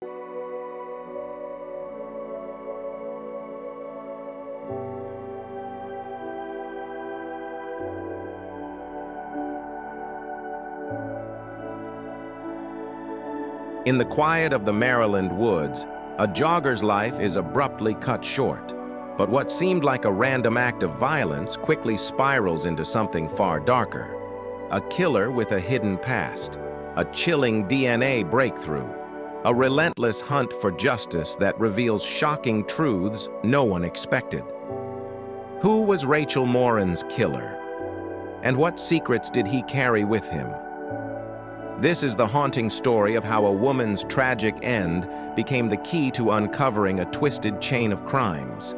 In the quiet of the Maryland woods, a jogger's life is abruptly cut short. But what seemed like a random act of violence quickly spirals into something far darker. A killer with a hidden past, a chilling DNA breakthrough, a relentless hunt for justice that reveals shocking truths no one expected. Who was Rachel Morin's killer? And what secrets did he carry with him? This is the haunting story of how a woman's tragic end became the key to uncovering a twisted chain of crimes,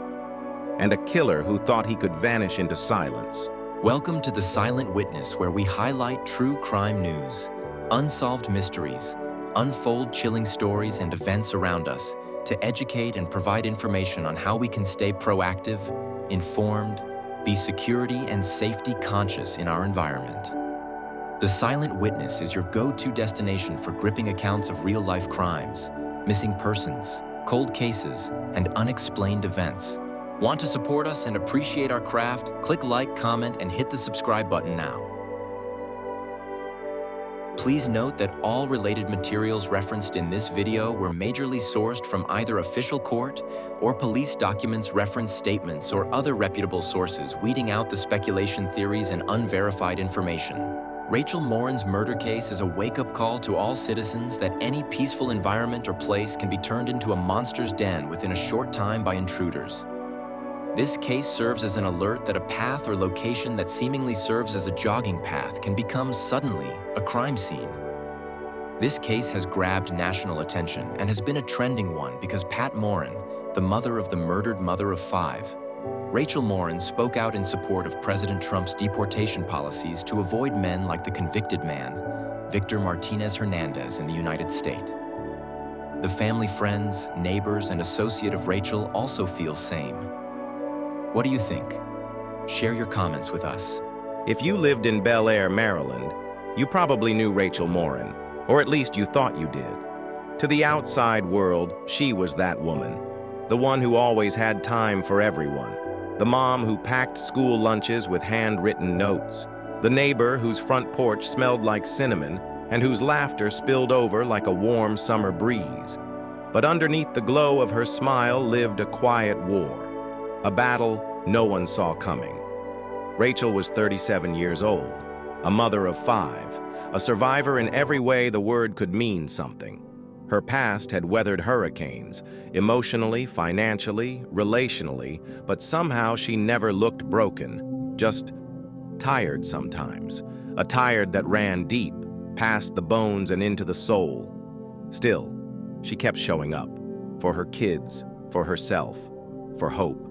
and a killer who thought he could vanish into silence. Welcome to The Silent Witness, where we highlight true crime news, unsolved mysteries, unfold chilling stories and events around us to educate and provide information on how we can stay proactive, informed, be security and safety conscious in our environment. The Silent Witness is your go-to destination for gripping accounts of real-life crimes, missing persons, cold cases, and unexplained events. Want to support us and appreciate our craft? Click like, comment, and hit the subscribe button now. Please note that all related materials referenced in this video were majorly sourced from either official court or police documents, reference statements, or other reputable sources, weeding out the speculation theories and unverified information. Rachel Morin's murder case is a wake-up call to all citizens that any peaceful environment or place can be turned into a monster's den within a short time by intruders. This case serves as an alert that a path or location that seemingly serves as a jogging path can become suddenly a crime scene. This case has grabbed national attention and has been a trending one because Pat Morin, the mother of the murdered mother of 5, Rachel Morin spoke out in support of President Trump's deportation policies to avoid men like the convicted man, Victor Martinez Hernandez, in the United States. The family, friends, neighbors, and associate of Rachel also feel same. What do you think? Share your comments with us. If you lived in Bel Air, Maryland, you probably knew Rachel Morin, or at least you thought you did. To the outside world, she was that woman, the one who always had time for everyone. The mom who packed school lunches with handwritten notes. The neighbor whose front porch smelled like cinnamon and whose laughter spilled over like a warm summer breeze. But underneath the glow of her smile lived a quiet war, a battle no one saw coming. Rachel was 37 years old, a mother of 5, a survivor in every way the word could mean something. Her past had weathered hurricanes, emotionally, financially, relationally, but somehow she never looked broken, just tired sometimes, a tired that ran deep, past the bones and into the soul. Still, she kept showing up, for her kids, for herself, for hope.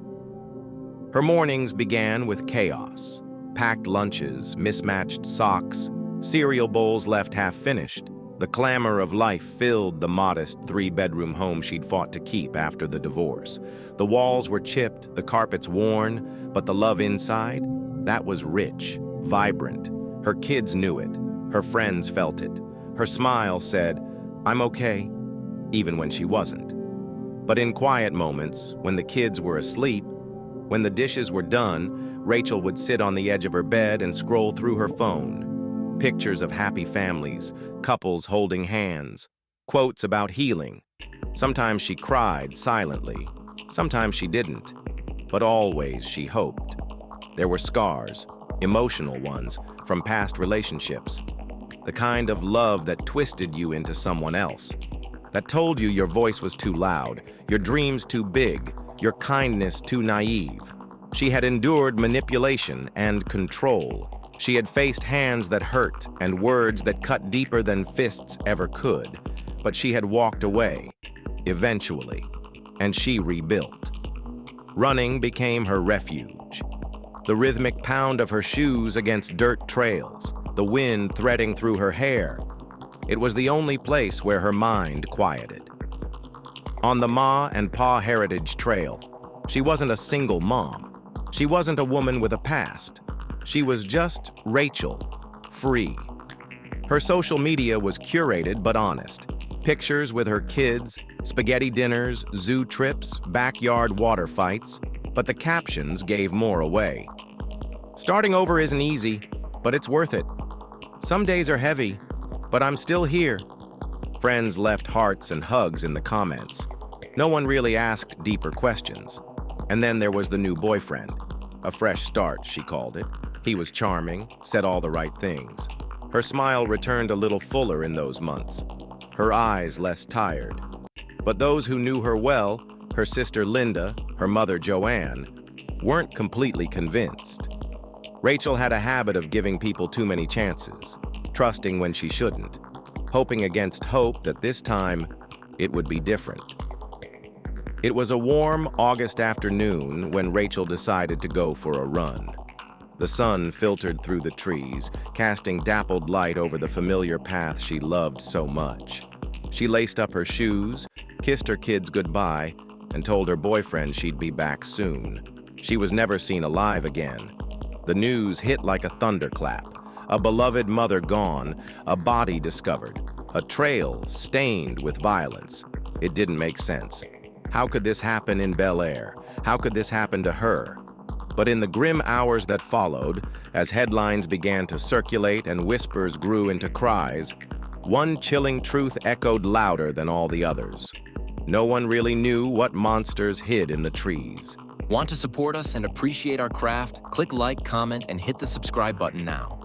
Her mornings began with chaos, packed lunches, mismatched socks, cereal bowls left half-finished. The clamor of life filled the modest 3-bedroom home she'd fought to keep after the divorce. The walls were chipped, the carpets worn, but the love inside, that was rich, vibrant. Her kids knew it. Her friends felt it. Her smile said, "I'm okay," even when she wasn't. But in quiet moments, when the kids were asleep, when the dishes were done, Rachel would sit on the edge of her bed and scroll through her phone. Pictures of happy families, couples holding hands, quotes about healing. Sometimes she cried silently, sometimes she didn't, but always she hoped. There were scars, emotional ones, from past relationships. The kind of love that twisted you into someone else, that told you your voice was too loud, your dreams too big, your kindness too naive. She had endured manipulation and control. She had faced hands that hurt and words that cut deeper than fists ever could. But she had walked away, eventually, and she rebuilt. Running became her refuge. The rhythmic pound of her shoes against dirt trails, the wind threading through her hair. It was the only place where her mind quieted. On the Ma and Pa Heritage Trail, she wasn't a single mom. She wasn't a woman with a past. She was just Rachel, free. Her social media was curated but honest. Pictures with her kids, spaghetti dinners, zoo trips, backyard water fights, but the captions gave more away. Starting over isn't easy, but it's worth it. Some days are heavy, but I'm still here. Friends left hearts and hugs in the comments. No one really asked deeper questions. And then there was the new boyfriend. A fresh start, she called it. He was charming, said all the right things. Her smile returned a little fuller in those months, her eyes less tired. But those who knew her well, her sister Linda, her mother Joanne, weren't completely convinced. Rachel had a habit of giving people too many chances, trusting when she shouldn't, hoping against hope that this time it would be different. It was a warm August afternoon when Rachel decided to go for a run. The sun filtered through the trees, casting dappled light over the familiar path she loved so much. She laced up her shoes, kissed her kids goodbye, and told her boyfriend she'd be back soon. She was never seen alive again. The news hit like a thunderclap. A beloved mother gone, a body discovered, a trail stained with violence. It didn't make sense. How could this happen in Bel Air? How could this happen to her? But in the grim hours that followed, as headlines began to circulate and whispers grew into cries, one chilling truth echoed louder than all the others. No one really knew what monsters hid in the trees. Want to support us and appreciate our craft? Click like, comment, and hit the subscribe button now.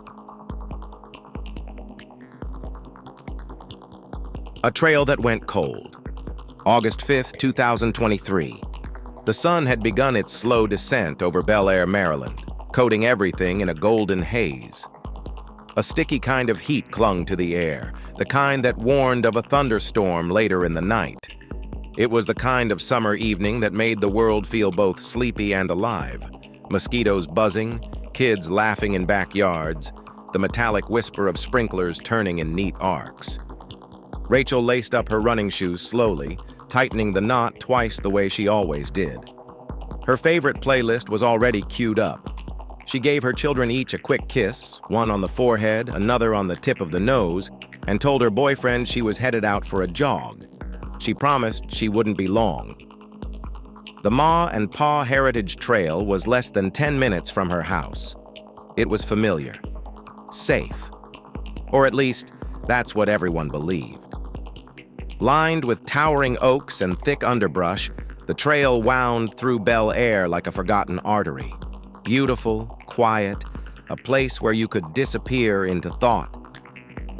A trail that went cold. August 5th, 2023. The sun had begun its slow descent over Bel Air, Maryland, coating everything in a golden haze. A sticky kind of heat clung to the air, the kind that warned of a thunderstorm later in the night. It was the kind of summer evening that made the world feel both sleepy and alive. Mosquitoes buzzing, kids laughing in backyards, the metallic whisper of sprinklers turning in neat arcs. Rachel laced up her running shoes slowly, tightening the knot twice the way she always did. Her favorite playlist was already queued up. She gave her children each a quick kiss, one on the forehead, another on the tip of the nose, and told her boyfriend she was headed out for a jog. She promised she wouldn't be long. The Ma and Pa Heritage Trail was less than 10 minutes from her house. It was familiar, safe, or at least that's what everyone believed. Lined with towering oaks and thick underbrush, the trail wound through Bel Air like a forgotten artery. Beautiful, quiet, a place where you could disappear into thought,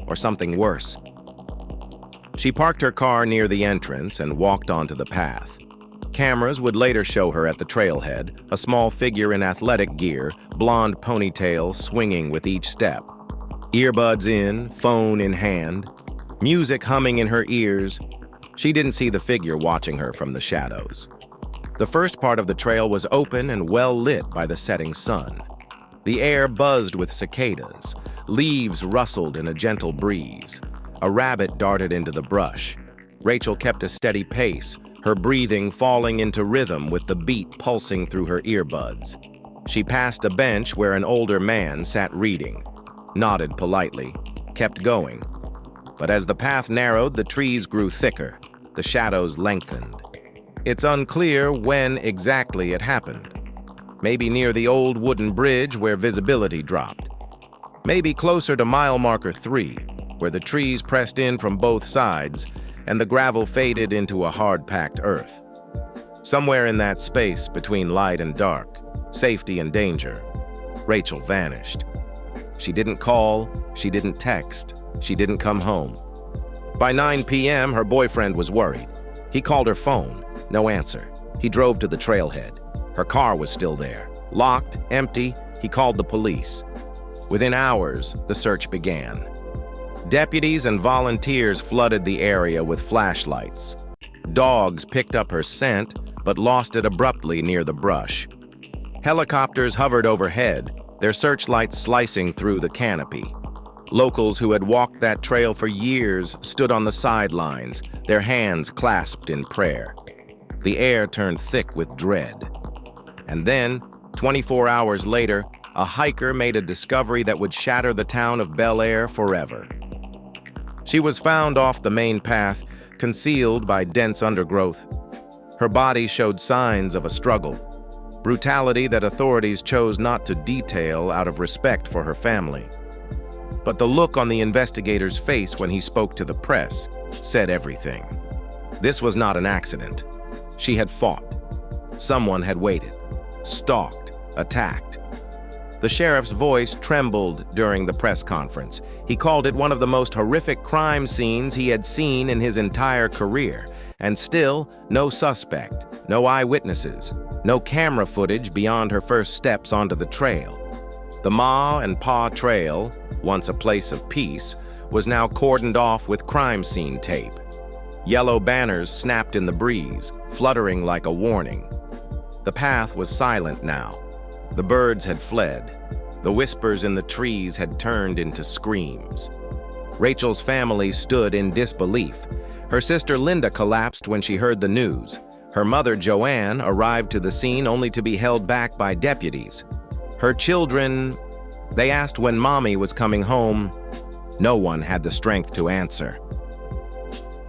or something worse. She parked her car near the entrance and walked onto the path. Cameras would later show her at the trailhead, a small figure in athletic gear, blonde ponytail swinging with each step. Earbuds in, phone in hand, music humming in her ears. She didn't see the figure watching her from the shadows. The first part of the trail was open and well lit by the setting sun. The air buzzed with cicadas. Leaves rustled in a gentle breeze. A rabbit darted into the brush. Rachel kept a steady pace, her breathing falling into rhythm with the beat pulsing through her earbuds. She passed a bench where an older man sat reading, nodded politely, kept going. But as the path narrowed, the trees grew thicker, the shadows lengthened. It's unclear when exactly it happened. Maybe near the old wooden bridge where visibility dropped. Maybe closer to mile marker 3, where the trees pressed in from both sides and the gravel faded into a hard-packed earth. Somewhere in that space between light and dark, safety and danger, Rachel vanished. She didn't call, she didn't text, she didn't come home. By 9 p.m., her boyfriend was worried. He called her phone, no answer. He drove to the trailhead. Her car was still there, locked, empty. He called the police. Within hours, the search began. Deputies and volunteers flooded the area with flashlights. Dogs picked up her scent, but lost it abruptly near the brush. Helicopters hovered overhead, their searchlights slicing through the canopy. Locals who had walked that trail for years stood on the sidelines, their hands clasped in prayer. The air turned thick with dread. And then, 24 hours later, a hiker made a discovery that would shatter the town of Bel Air forever. She was found off the main path, concealed by dense undergrowth. Her body showed signs of a struggle, brutality that authorities chose not to detail out of respect for her family. But the look on the investigator's face when he spoke to the press said everything. This was not an accident. She had fought. Someone had waited, stalked, attacked. The sheriff's voice trembled during the press conference. He called it one of the most horrific crime scenes he had seen in his entire career. And still, no suspect, no eyewitnesses, no camera footage beyond her first steps onto the trail. The Ma and Pa Trail, once a place of peace, was now cordoned off with crime scene tape. Yellow banners snapped in the breeze, fluttering like a warning. The path was silent now. The birds had fled. The whispers in the trees had turned into screams. Rachel's family stood in disbelief. Her sister Linda collapsed when she heard the news. Her mother, Joanne, arrived to the scene only to be held back by deputies. Her children, they asked when Mommy was coming home. No one had the strength to answer.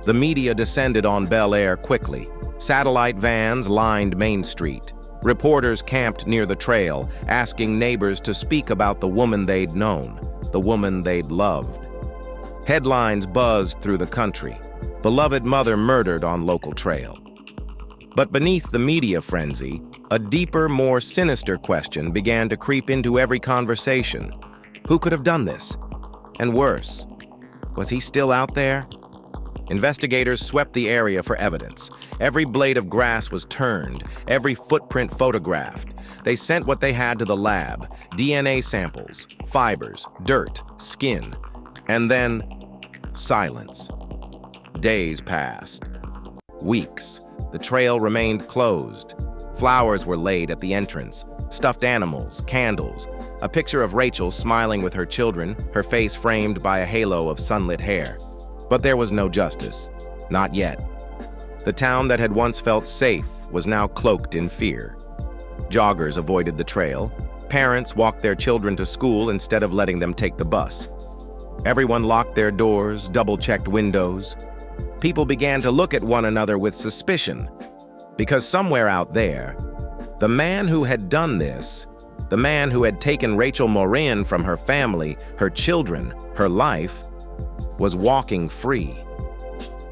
The media descended on Bel Air quickly. Satellite vans lined Main Street. Reporters camped near the trail, asking neighbors to speak about the woman they'd known, the woman they'd loved. Headlines buzzed through the country. Beloved mother murdered on local trail. But beneath the media frenzy, a deeper, more sinister question began to creep into every conversation. Who could have done this? And worse, was he still out there? Investigators swept the area for evidence. Every blade of grass was turned, every footprint photographed. They sent what they had to the lab: DNA samples, fibers, dirt, skin, and then silence. Days passed. Weeks. The trail remained closed. Flowers were laid at the entrance, stuffed animals, candles, a picture of Rachel smiling with her children, her face framed by a halo of sunlit hair. But there was no justice. Not yet. The town that had once felt safe was now cloaked in fear. Joggers avoided the trail. Parents walked their children to school instead of letting them take the bus. Everyone locked their doors, double-checked windows. People began to look at one another with suspicion, because somewhere out there, the man who had done this, the man who had taken Rachel Morin from her family, her children, her life, was walking free.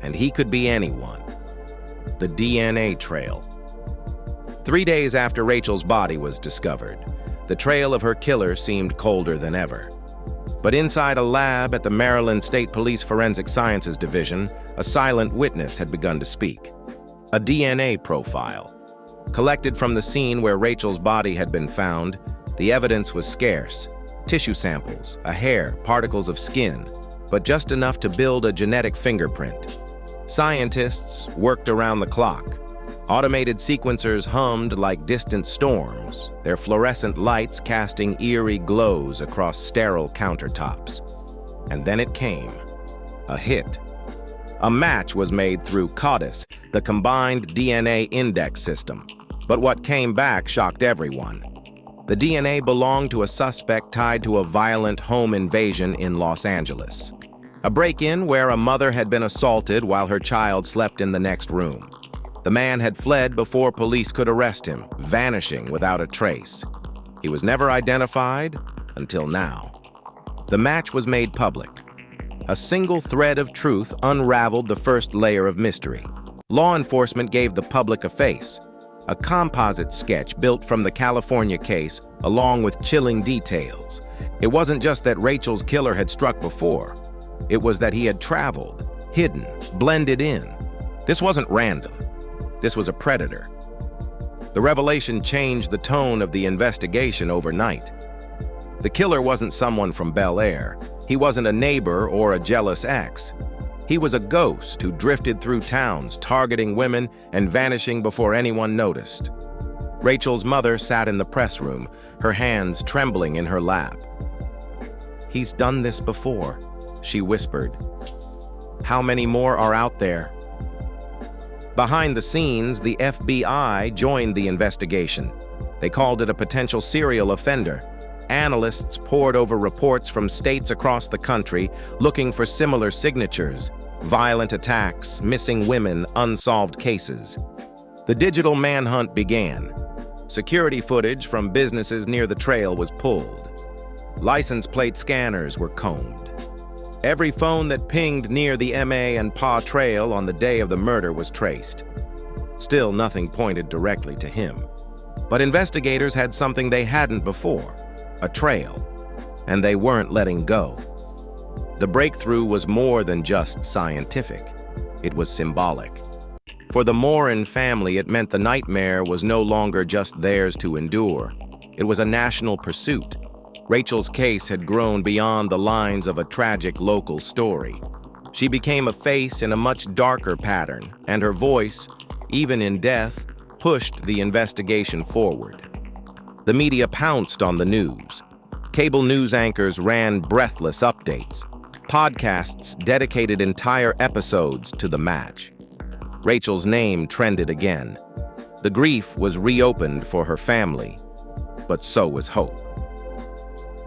And he could be anyone. The DNA trail. 3 days after Rachel's body was discovered, the trail of her killer seemed colder than ever. But inside a lab at the Maryland State Police Forensic Sciences Division, a silent witness had begun to speak. A DNA profile. Collected from the scene where Rachel's body had been found, the evidence was scarce. Tissue samples, a hair, particles of skin, but just enough to build a genetic fingerprint. Scientists worked around the clock. Automated sequencers hummed like distant storms, their fluorescent lights casting eerie glows across sterile countertops. And then it came. A hit. A match was made through CODIS, the Combined DNA Index System. But what came back shocked everyone. The DNA belonged to a suspect tied to a violent home invasion in Los Angeles. A break-in where a mother had been assaulted while her child slept in the next room. The man had fled before police could arrest him, vanishing without a trace. He was never identified until now. The match was made public. A single thread of truth unraveled the first layer of mystery. Law enforcement gave the public a face. A composite sketch built from the California case, along with chilling details. It wasn't just that Rachel's killer had struck before. It was that he had traveled, hidden, blended in. This wasn't random. This was a predator. The revelation changed the tone of the investigation overnight. The killer wasn't someone from Bel Air. He wasn't a neighbor or a jealous ex. He was a ghost who drifted through towns, targeting women and vanishing before anyone noticed. Rachel's mother sat in the press room, her hands trembling in her lap. "He's done this before," she whispered. "How many more are out there?" Behind the scenes, the FBI joined the investigation. They called it a potential serial offender. Analysts pored over reports from states across the country, looking for similar signatures. Violent attacks, missing women, unsolved cases. The digital manhunt began. Security footage from businesses near the trail was pulled. License plate scanners were combed. Every phone that pinged near the MA and Pa trail on the day of the murder was traced. Still, nothing pointed directly to him. But investigators had something they hadn't before, a trail, and they weren't letting go. The breakthrough was more than just scientific. It was symbolic. For the Morin family, it meant the nightmare was no longer just theirs to endure. It was a national pursuit. Rachel's case had grown beyond the lines of a tragic local story. She became a face in a much darker pattern, and her voice, even in death, pushed the investigation forward. The media pounced on the news. Cable news anchors ran breathless updates. Podcasts dedicated entire episodes to the match. Rachel's name trended again. The grief was reopened for her family, but so was hope.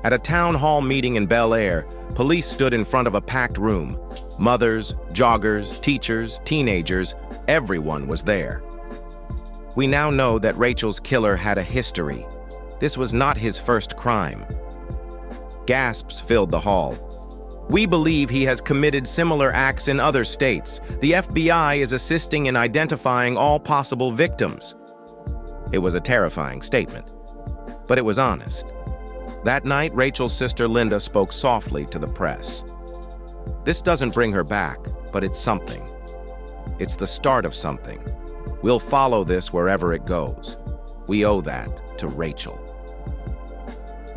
At a town hall meeting in Bel Air, police stood in front of a packed room. Mothers, joggers, teachers, teenagers, everyone was there. We now know that Rachel's killer had a history. This was not his first crime. Gasps filled the hall. We believe he has committed similar acts in other states. The FBI is assisting in identifying all possible victims. It was a terrifying statement, but it was honest. That night, Rachel's sister Linda spoke softly to the press. This doesn't bring her back, but it's something. It's the start of something. We'll follow this wherever it goes. We owe that to Rachel.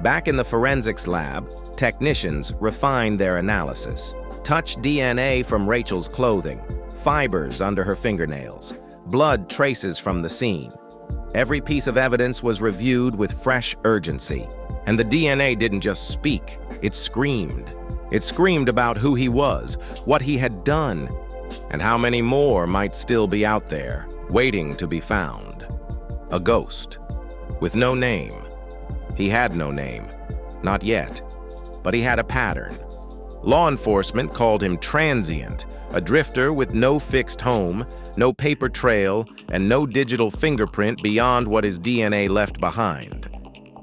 Back in the forensics lab, technicians refined their analysis. Touched DNA from Rachel's clothing, fibers under her fingernails, blood traces from the scene. Every piece of evidence was reviewed with fresh urgency. And the DNA didn't just speak, it screamed. It screamed about who he was, what he had done, and how many more might still be out there, waiting to be found. A ghost, with no name. He had no name, not yet, but he had a pattern. Law enforcement called him transient, a drifter with no fixed home, no paper trail, and no digital fingerprint beyond what his DNA left behind.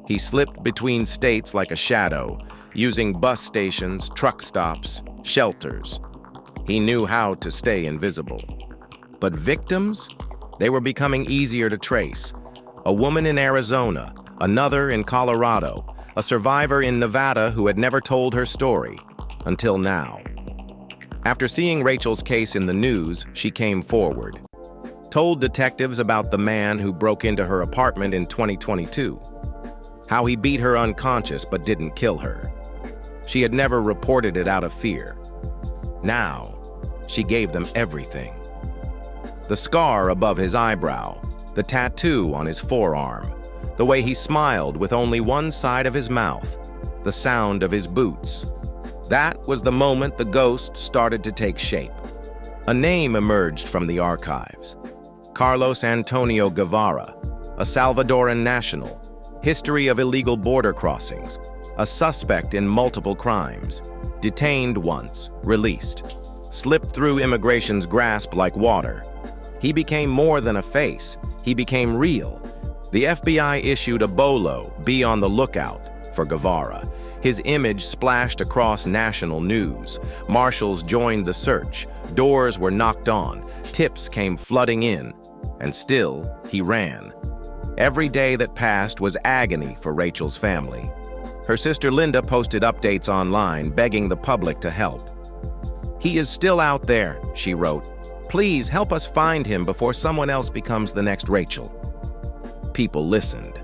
He slipped between states like a shadow, using bus stations, truck stops, shelters. He knew how to stay invisible. But victims? They were becoming easier to trace. A woman in Arizona, another in Colorado, a survivor in Nevada who had never told her story, until now. After seeing Rachel's case in the news, she came forward, told detectives about the man who broke into her apartment in 2022, how he beat her unconscious but didn't kill her. She had never reported it out of fear. Now, she gave them everything. The scar above his eyebrow, the tattoo on his forearm, the way he smiled with only one side of his mouth, the sound of his boots. That was the moment the ghost started to take shape. A name emerged from the archives. Carlos Antonio Guevara, a Salvadoran national, history of illegal border crossings, a suspect in multiple crimes, detained once, released, slipped through immigration's grasp like water. He became more than a face, he became real. The FBI issued a bolo, be on the lookout, for Guevara. His image splashed across national news. Marshals joined the search, doors were knocked on, tips came flooding in, and still he ran. Every day that passed was agony for Rachel's family. Her sister Linda posted updates online, begging the public to help. "He is still out there," she wrote. "Please help us find him before someone else becomes the next Rachel." People listened.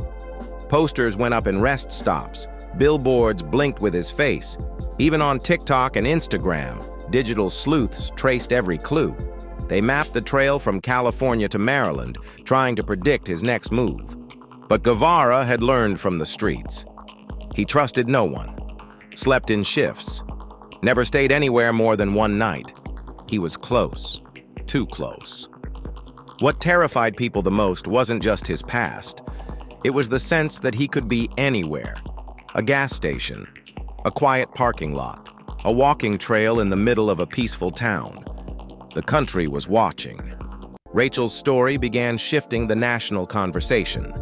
Posters went up in rest stops. Billboards blinked with his face. Even on TikTok and Instagram, digital sleuths traced every clue. They mapped the trail from California to Maryland, trying to predict his next move. But Guevara had learned from the streets. He trusted no one, slept in shifts, never stayed anywhere more than one night. He was close, too close. What terrified people the most wasn't just his past. It was the sense that he could be anywhere. A gas station, a quiet parking lot, a walking trail in the middle of a peaceful town. The country was watching. Rachel's story began shifting the national conversation.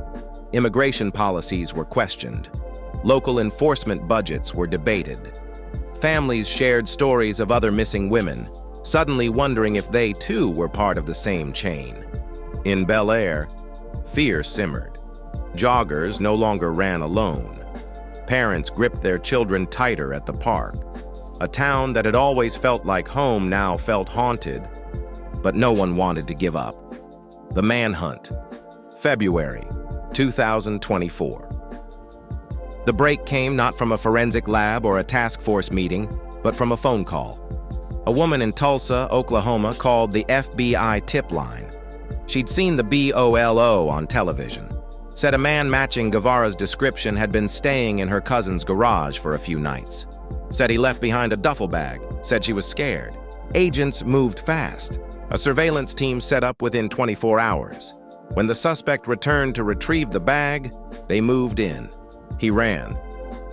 Immigration policies were questioned. Local enforcement budgets were debated. Families shared stories of other missing women, suddenly wondering if they too were part of the same chain. In Bel Air, fear simmered. Joggers no longer ran alone. Parents gripped their children tighter at the park. A town that had always felt like home now felt haunted, but no one wanted to give up. The Manhunt, February 2024. The break came not from a forensic lab or a task force meeting, but from a phone call. A woman in Tulsa, Oklahoma, called the FBI tip line. She'd seen the BOLO on television. Said a man matching Guevara's description had been staying in her cousin's garage for a few nights. Said he left behind a duffel bag. Said she was scared. Agents moved fast. A surveillance team set up within 24 hours. When the suspect returned to retrieve the bag, they moved in. He ran.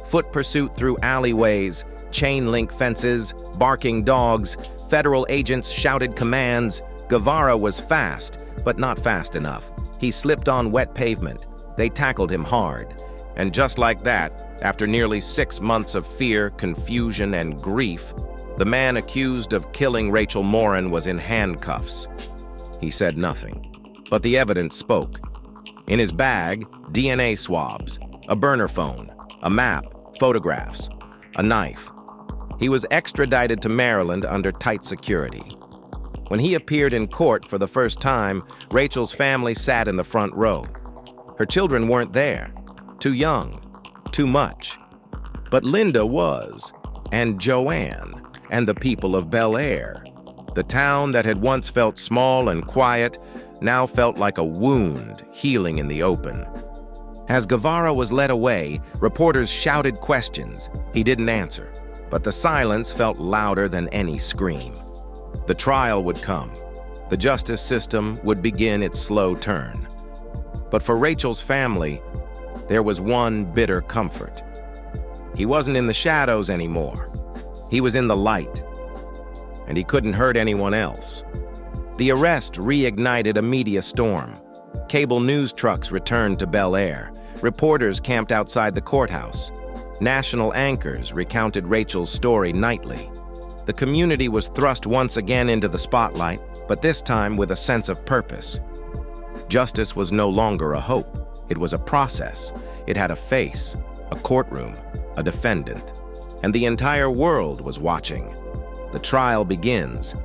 Foot pursuit through alleyways, chain link fences, barking dogs. Federal agents shouted commands. Guevara was fast, but not fast enough. He slipped on wet pavement. They tackled him hard. And just like that, after nearly 6 months of fear, confusion, and grief, the man accused of killing Rachel Morin was in handcuffs. He said nothing, but the evidence spoke. In his bag, DNA swabs, a burner phone, a map, photographs, a knife. He was extradited to Maryland under tight security. When he appeared in court for the first time, Rachel's family sat in the front row. Her children weren't there. Too young, too much. But Linda was, and Joanne, and the people of Bel Air. The town that had once felt small and quiet now felt like a wound healing in the open. As Guevara was led away, reporters shouted questions. He didn't answer, but the silence felt louder than any scream. The trial would come. The justice system would begin its slow turn. But for Rachel's family, there was one bitter comfort. He wasn't in the shadows anymore. He was in the light, and he couldn't hurt anyone else. The arrest reignited a media storm. Cable news trucks returned to Bel Air. Reporters camped outside the courthouse. National anchors recounted Rachel's story nightly. The community was thrust once again into the spotlight, but this time with a sense of purpose. Justice was no longer a hope. It was a process. It had a face, a courtroom, a defendant, and the entire world was watching. The trial begins.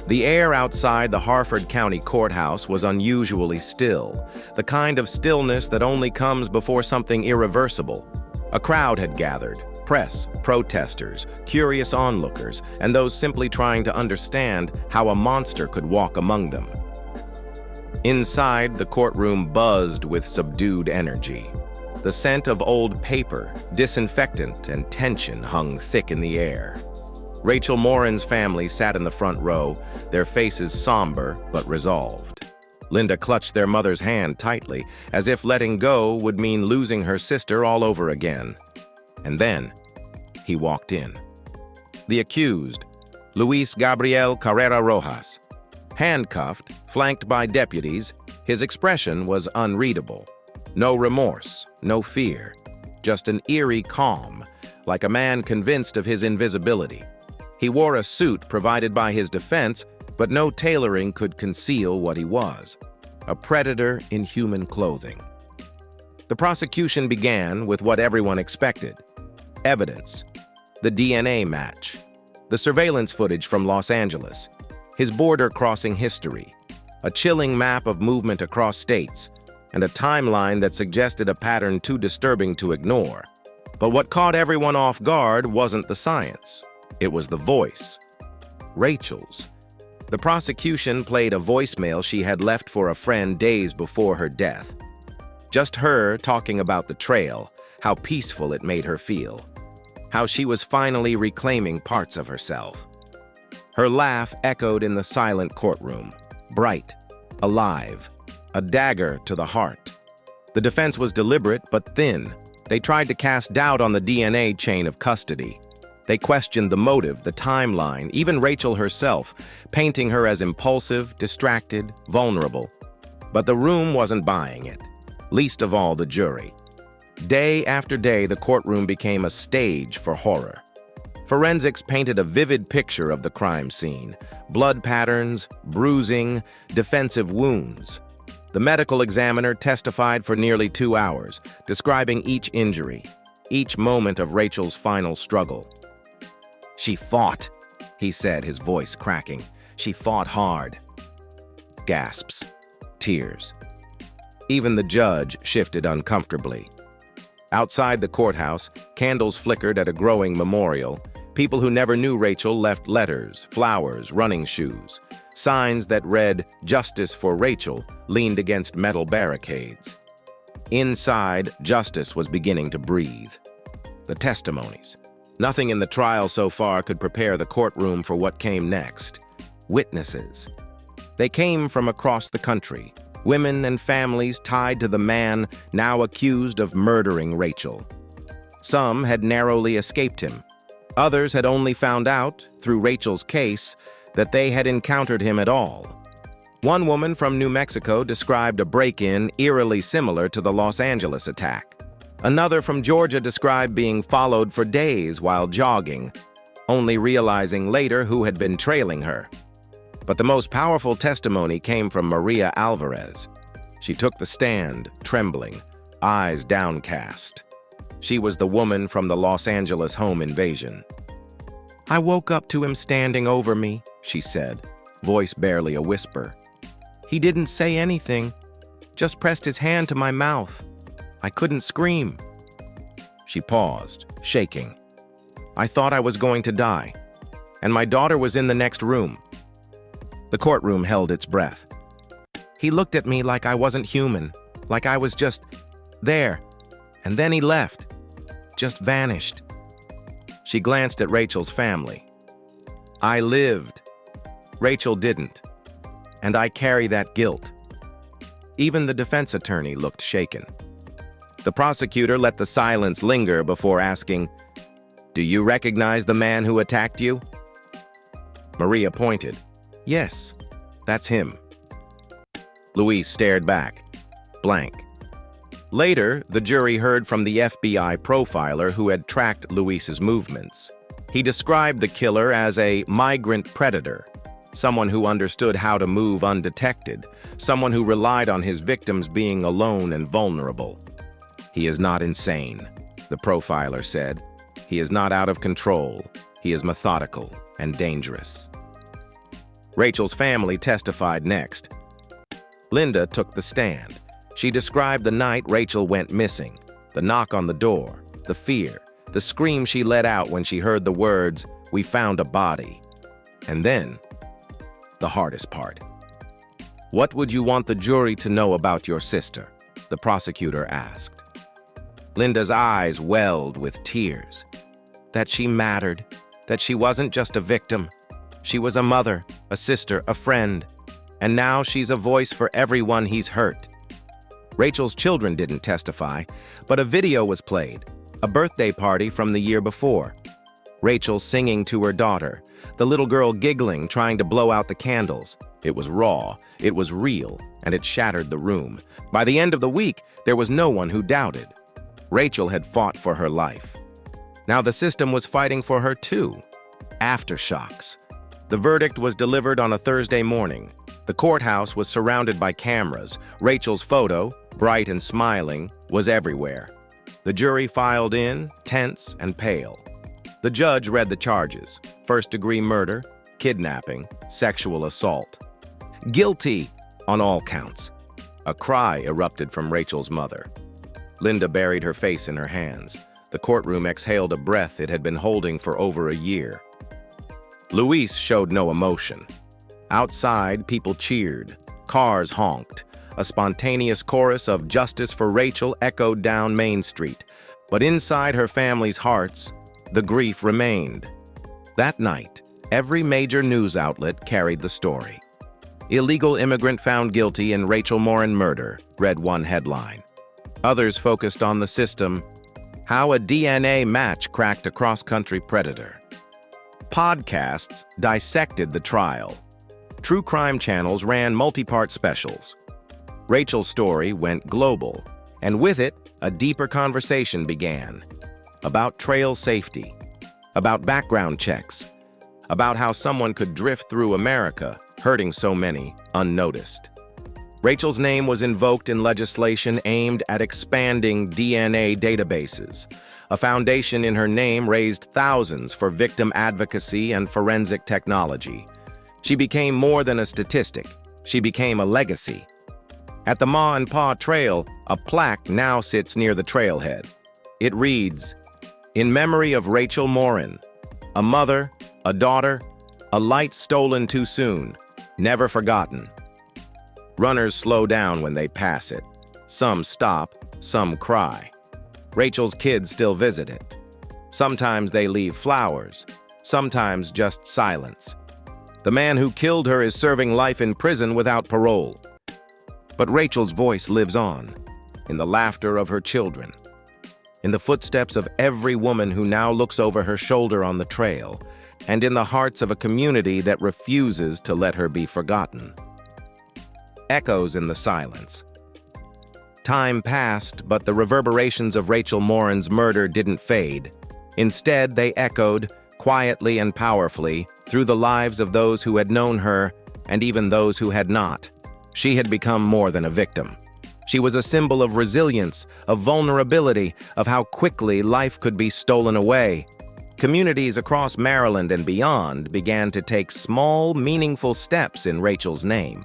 The air outside the Harford County Courthouse was unusually still, the kind of stillness that only comes before something irreversible. A crowd had gathered, press, protesters, curious onlookers, and those simply trying to understand how a monster could walk among them. Inside, the courtroom buzzed with subdued energy. The scent of old paper, disinfectant, and tension hung thick in the air. Rachel Morin's family sat in the front row, their faces somber but resolved. Linda clutched their mother's hand tightly, as if letting go would mean losing her sister all over again. And then, he walked in. The accused, Luis Gabriel Carrera Rojas. Handcuffed, flanked by deputies, his expression was unreadable. No remorse, no fear, just an eerie calm, like a man convinced of his invisibility. He wore a suit provided by his defense, but no tailoring could conceal what he was, a predator in human clothing. The prosecution began with what everyone expected: evidence, the DNA match, the surveillance footage from Los Angeles, his border-crossing history, a chilling map of movement across states, and a timeline that suggested a pattern too disturbing to ignore. But what caught everyone off guard wasn't the science. It was the voice. Rachel's. The prosecution played a voicemail she had left for a friend days before her death. Just her talking about the trail, how peaceful it made her feel, how she was finally reclaiming parts of herself. Her laugh echoed in the silent courtroom, bright, alive, a dagger to the heart. The defense was deliberate but thin. They tried to cast doubt on the DNA chain of custody. They questioned the motive, the timeline, even Rachel herself, painting her as impulsive, distracted, vulnerable. But the room wasn't buying it, least of all the jury. Day after day, the courtroom became a stage for horror. Forensics painted a vivid picture of the crime scene: blood patterns, bruising, defensive wounds. The medical examiner testified for nearly 2 hours, describing each injury, each moment of Rachel's final struggle. "She fought," he said, his voice cracking. "She fought hard." Gasps. Tears. Even the judge shifted uncomfortably. Outside the courthouse, candles flickered at a growing memorial. People who never knew Rachel left letters, flowers, running shoes. Signs that read, "Justice for Rachel," leaned against metal barricades. Inside, justice was beginning to breathe. The testimonies. Nothing in the trial so far could prepare the courtroom for what came next. Witnesses. They came from across the country, women and families tied to the man now accused of murdering Rachel. Some had narrowly escaped him. Others had only found out, through Rachel's case, that they had encountered him at all. One woman from New Mexico described a break-in eerily similar to the Los Angeles attack. Another from Georgia described being followed for days while jogging, only realizing later who had been trailing her. But the most powerful testimony came from Maria Alvarez. She took the stand, trembling, eyes downcast. She was the woman from the Los Angeles home invasion. "I woke up to him standing over me," she said, voice barely a whisper. "He didn't say anything, just pressed his hand to my mouth. I couldn't scream." She paused, shaking. "I thought I was going to die, and my daughter was in the next room." The courtroom held its breath. "He looked at me like I wasn't human, like I was just there, and then he left, just vanished." She glanced at Rachel's family. "I lived. Rachel didn't, and I carry that guilt." Even the defense attorney looked shaken. The prosecutor let the silence linger before asking, "Do you recognize the man who attacked you?" Maria pointed. "Yes, that's him." Luis stared back, blank. Later, the jury heard from the FBI profiler who had tracked Luis's movements. He described the killer as a migrant predator, someone who understood how to move undetected, someone who relied on his victims being alone and vulnerable. "He is not insane," the profiler said. "He is not out of control. He is methodical and dangerous." Rachel's family testified next. Linda took the stand. She described the night Rachel went missing, the knock on the door, the fear, the scream she let out when she heard the words, "We found a body." And then, the hardest part. "What would you want the jury to know about your sister?" the prosecutor asked. Linda's eyes welled with tears. "That she mattered, that she wasn't just a victim. She was a mother, a sister, a friend, and now she's a voice for everyone he's hurt." Rachel's children didn't testify, but a video was played, a birthday party from the year before. Rachel singing to her daughter, the little girl giggling, trying to blow out the candles. It was raw, it was real, and it shattered the room. By the end of the week, there was no one who doubted. Rachel had fought for her life. Now the system was fighting for her too. Aftershocks. The verdict was delivered on a Thursday morning. The courthouse was surrounded by cameras. Rachel's photo, bright and smiling, was everywhere. The jury filed in, tense and pale. The judge read the charges: first-degree murder, kidnapping, sexual assault. "Guilty on all counts." A cry erupted from Rachel's mother. Linda buried her face in her hands. The courtroom exhaled a breath it had been holding for over a year. Luis showed no emotion. Outside, people cheered. Cars honked. A spontaneous chorus of "Justice for Rachel" echoed down Main Street. But inside her family's hearts, the grief remained. That night, every major news outlet carried the story. "Illegal immigrant found guilty in Rachel Morin murder," read one headline. Others focused on the system, How a DNA match cracked a cross-country predator. Podcasts dissected the trial. True crime channels ran multi-part specials. Rachel's story went global, and with it, a deeper conversation began. About trail safety, about background checks, about how someone could drift through America, hurting so many unnoticed. Rachel's name was invoked in legislation aimed at expanding DNA databases. A foundation in her name raised thousands for victim advocacy and forensic technology. She became more than a statistic. She became a legacy. At the Ma and Pa Trail, a plaque now sits near the trailhead. It reads, "In memory of Rachel Morin, a mother, a daughter, a light stolen too soon, never forgotten." Runners slow down when they pass it. Some stop, some cry. Rachel's kids still visit it. Sometimes they leave flowers, sometimes just silence. The man who killed her is serving life in prison without parole. But Rachel's voice lives on, in the laughter of her children, in the footsteps of every woman who now looks over her shoulder on the trail, and in the hearts of a community that refuses to let her be forgotten. Echoes in the silence. Time passed, but the reverberations of Rachel Morin's murder didn't fade. Instead, they echoed, quietly and powerfully, through the lives of those who had known her and even those who had not. She had become more than a victim. She was a symbol of resilience, of vulnerability, of how quickly life could be stolen away. Communities across Maryland and beyond began to take small, meaningful steps in Rachel's name.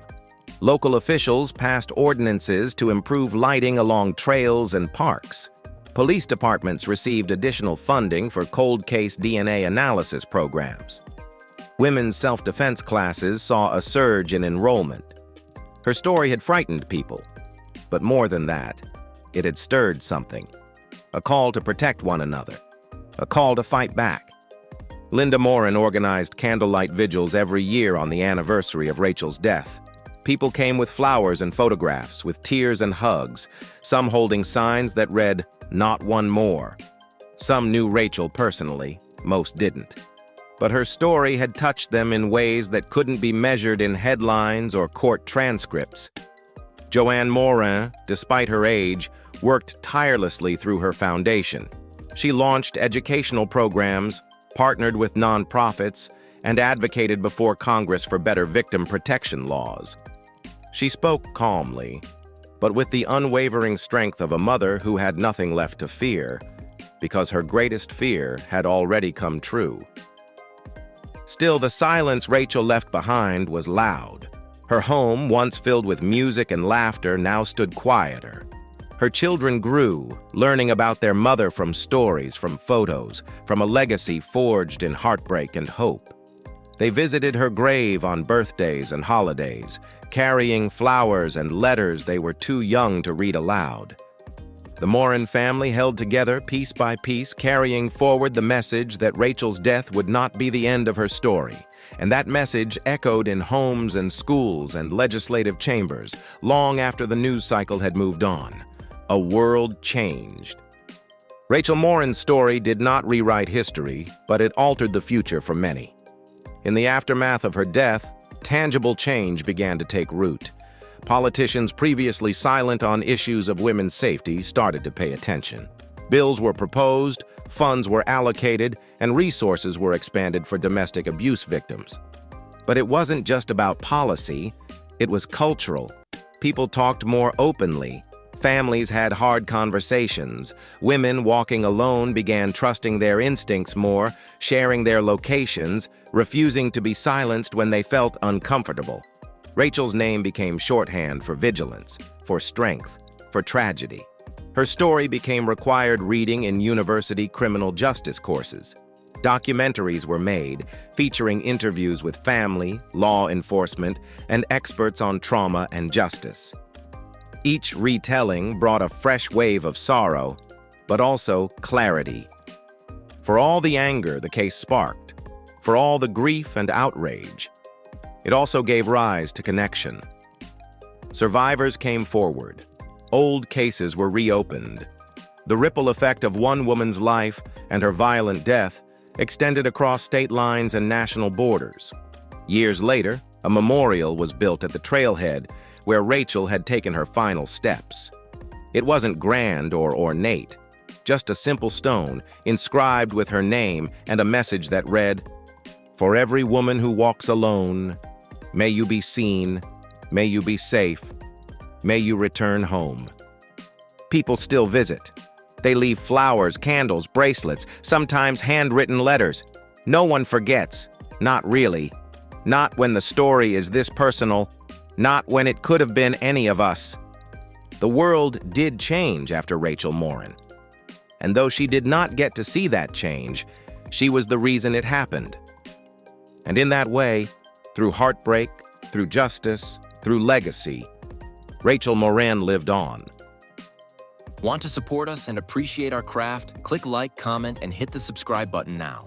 Local officials passed ordinances to improve lighting along trails and parks. Police departments received additional funding for cold case DNA analysis programs. Women's self-defense classes saw a surge in enrollment. Her story had frightened people, but more than that, it had stirred something. A call to protect one another, a call to fight back. Linda Morin organized candlelight vigils every year on the anniversary of Rachel's death. People came with flowers and photographs, with tears and hugs, some holding signs that read, "Not one more." Some knew Rachel personally, most didn't. But her story had touched them in ways that couldn't be measured in headlines or court transcripts. Joanne Morin, despite her age, worked tirelessly through her foundation. She launched educational programs, partnered with nonprofits, and advocated before Congress for better victim protection laws. She spoke calmly, but with the unwavering strength of a mother who had nothing left to fear, because her greatest fear had already come true. Still, the silence Rachel left behind was loud. Her home, once filled with music and laughter, now stood quieter. Her children grew, learning about their mother from stories, from photos, from a legacy forged in heartbreak and hope. They visited her grave on birthdays and holidays, carrying flowers and letters they were too young to read aloud. The Morin family held together piece by piece, carrying forward the message that Rachel's death would not be the end of her story. And that message echoed in homes and schools and legislative chambers long after the news cycle had moved on. A world changed. Rachel Morin's story did not rewrite history, but it altered the future for many. In the aftermath of her death, tangible change began to take root. Politicians previously silent on issues of women's safety started to pay attention. Bills were proposed, funds were allocated, and resources were expanded for domestic abuse victims. But it wasn't just about policy, it was cultural. People talked more openly. Families had hard conversations. Women walking alone began trusting their instincts more, sharing their locations, refusing to be silenced when they felt uncomfortable. Rachel's name became shorthand for vigilance, for strength, for tragedy. Her story became required reading in university criminal justice courses. Documentaries were made, featuring interviews with family, law enforcement, and experts on trauma and justice. Each retelling brought a fresh wave of sorrow, but also clarity. For all the anger the case sparked, for all the grief and outrage, it also gave rise to connection. Survivors came forward. Old cases were reopened. The ripple effect of one woman's life and her violent death extended across state lines and national borders. Years later, a memorial was built at the trailhead where Rachel had taken her final steps. It wasn't grand or ornate, just a simple stone inscribed with her name and a message that read, "For every woman who walks alone, may you be seen, may you be safe, may you return home." People still visit. They leave flowers, candles, bracelets, sometimes handwritten letters. No one forgets. Not really. Not when the story is this personal. Not when it could have been any of us. The world did change after Rachel Morin. And though she did not get to see that change, she was the reason it happened. And in that way, through heartbreak, through justice, through legacy, Rachel Morin lived on. Want to support us and appreciate our craft? Click like, comment, and hit the subscribe button now.